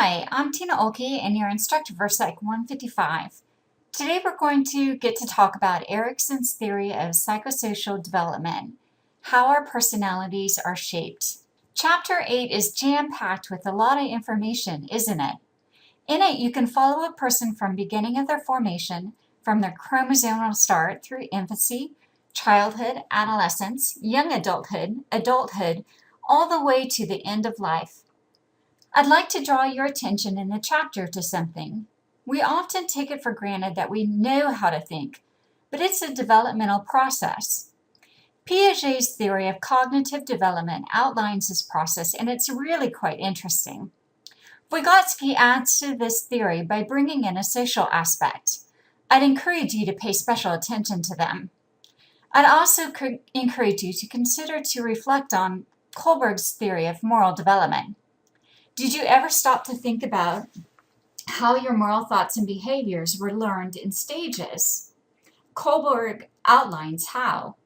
Hi, I'm Tina Oelke and your instructor for Psych155. Today we're going to get to talk about Erikson's theory of psychosocial development, how our personalities are shaped. Chapter 8 is jam-packed with a lot of information, isn't it? In it, you can follow a person from beginning of their formation, from their chromosomal start through infancy, childhood, adolescence, young adulthood, all the way to the end of life. I'd like to draw your attention in the chapter to something. We often take it for granted that we know how to think, but it's a developmental process. Piaget's theory of cognitive development outlines this process, and it's really quite interesting. Vygotsky adds to this theory by bringing in a social aspect. I'd encourage you to pay special attention to them. I'd also encourage you to consider to reflect on Kohlberg's theory of moral development. Did you ever stop to think about how your moral thoughts and behaviors were learned in stages? Kohlberg outlines how.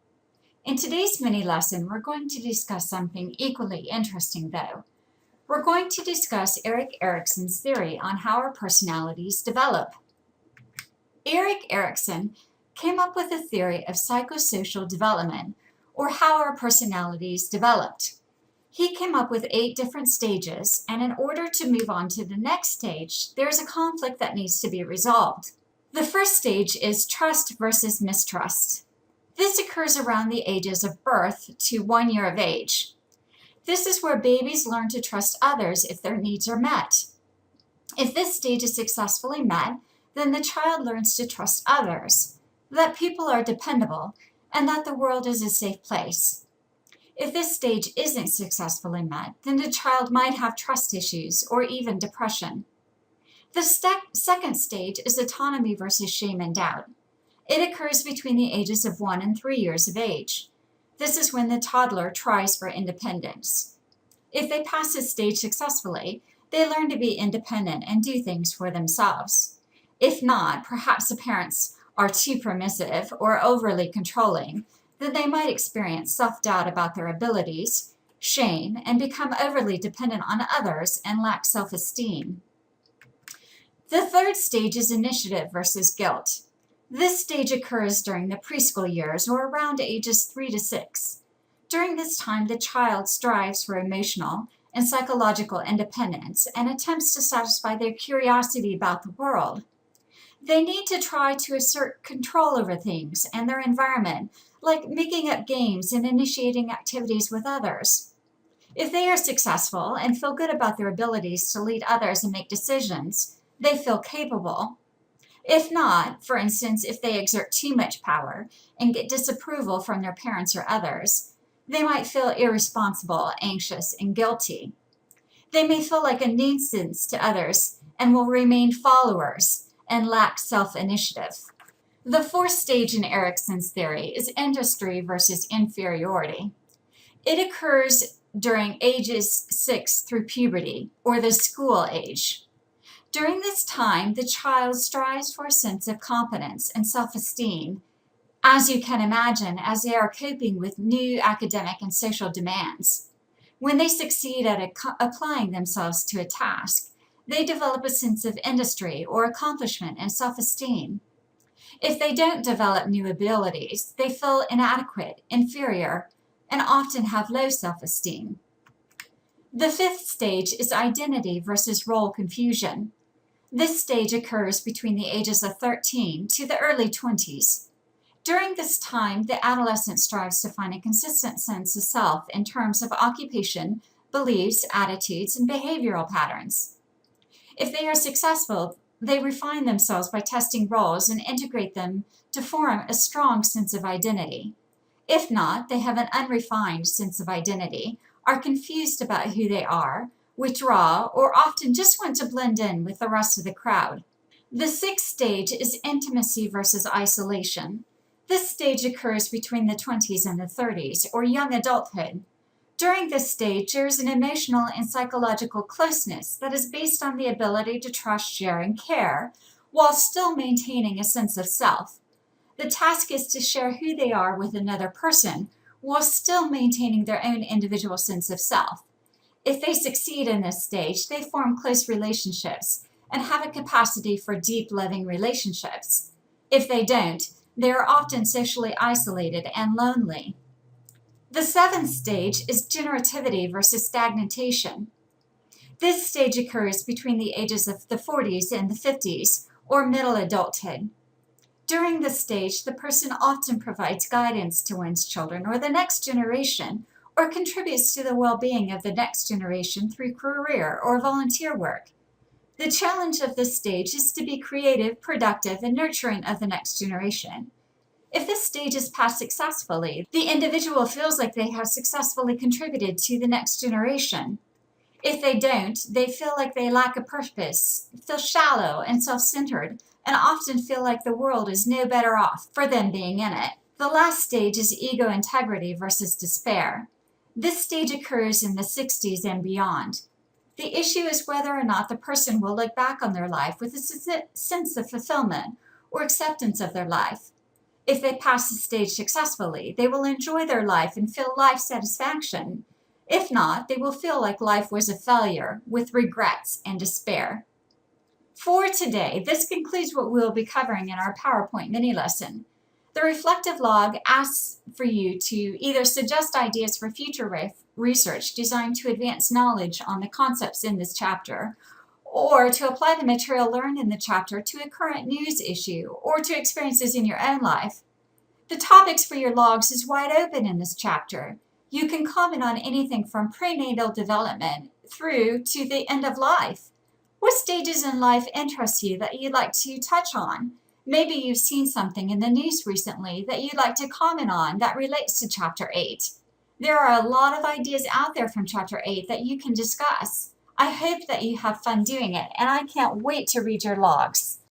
In today's mini lesson, we're going to discuss something equally interesting, though. We're going to discuss Erikson's theory on how our personalities develop. Erikson came up with a theory of psychosocial development, or how our personalities developed. He came up with 8 different stages, and in order to move on to the next stage, there's a conflict that needs to be resolved. The first stage is trust versus mistrust. This occurs around the ages of birth to 1 year of age. This is where babies learn to trust others if their needs are met. If this stage is successfully met, then the child learns to trust others, that people are dependable, and that the world is a safe place. If this stage isn't successfully met, then the child might have trust issues or even depression. The second stage is autonomy versus shame and doubt. It occurs between the ages of 1 and 3 years of age. This is when the toddler tries for independence. If they pass this stage successfully, they learn to be independent and do things for themselves. If not, perhaps the parents are too permissive or overly controlling, then they might experience self-doubt about their abilities, shame, and become overly dependent on others and lack self-esteem. The third stage is initiative versus guilt. This stage occurs during the preschool years or around ages 3 to 6. During this time, the child strives for emotional and psychological independence and attempts to satisfy their curiosity about the world. They need to try to assert control over things and their environment, like making up games and initiating activities with others. If they are successful and feel good about their abilities to lead others and make decisions, they feel capable. If not, for instance, if they exert too much power and get disapproval from their parents or others, they might feel irresponsible, anxious, and guilty. They may feel like a nuisance to others and will remain followers and lack self-initiative. The fourth stage in Erikson's theory is industry versus inferiority. It occurs during ages 6 through puberty, or the school age. During this time, the child strives for a sense of competence and self-esteem, as you can imagine, as they are coping with new academic and social demands. When they succeed at applying themselves to a task, they develop a sense of industry or accomplishment and self-esteem. If they don't develop new abilities, they feel inadequate, inferior, and often have low self-esteem. The fifth stage is identity versus role confusion. This stage occurs between the ages of 13 to the early 20s. During this time, the adolescent strives to find a consistent sense of self in terms of occupation, beliefs, attitudes, and behavioral patterns. If they are successful, they refine themselves by testing roles and integrate them to form a strong sense of identity. If not, they have an unrefined sense of identity, are confused about who they are, withdraw, or often just want to blend in with the rest of the crowd. The sixth stage is intimacy versus isolation. This stage occurs between the 20s and the 30s, or young adulthood. During this stage, there is an emotional and psychological closeness that is based on the ability to trust, share, and care, while still maintaining a sense of self. The task is to share who they are with another person, while still maintaining their own individual sense of self. If they succeed in this stage, they form close relationships and have a capacity for deep, loving relationships. If they don't, they are often socially isolated and lonely. The seventh stage is generativity versus stagnation. This stage occurs between the ages of the 40s and the 50s, or middle adulthood. During this stage, the person often provides guidance to one's children or the next generation, or contributes to the well-being of the next generation through career or volunteer work. The challenge of this stage is to be creative, productive, and nurturing of the next generation. If this stage is passed successfully, the individual feels like they have successfully contributed to the next generation. If they don't, they feel like they lack a purpose, feel shallow and self-centered, and often feel like the world is no better off for them being in it. The last stage is ego integrity versus despair. This stage occurs in the 60s and beyond. The issue is whether or not the person will look back on their life with a sense of fulfillment or acceptance of their life. If they pass the stage successfully, they will enjoy their life and feel life satisfaction. If not, they will feel like life was a failure with regrets and despair. For today, this concludes what we will be covering in our PowerPoint mini lesson. The reflective log asks for you to either suggest ideas for future research designed to advance knowledge on the concepts in this chapter, or to apply the material learned in the chapter to a current news issue or to experiences in your own life. The topics for your logs is wide open in this chapter. You can comment on anything from prenatal development through to the end of life. What stages in life interest you that you'd like to touch on? Maybe you've seen something in the news recently that you'd like to comment on that relates to Chapter 8. There are a lot of ideas out there from Chapter 8 that you can discuss. I hope that you have fun doing it, and I can't wait to read your logs.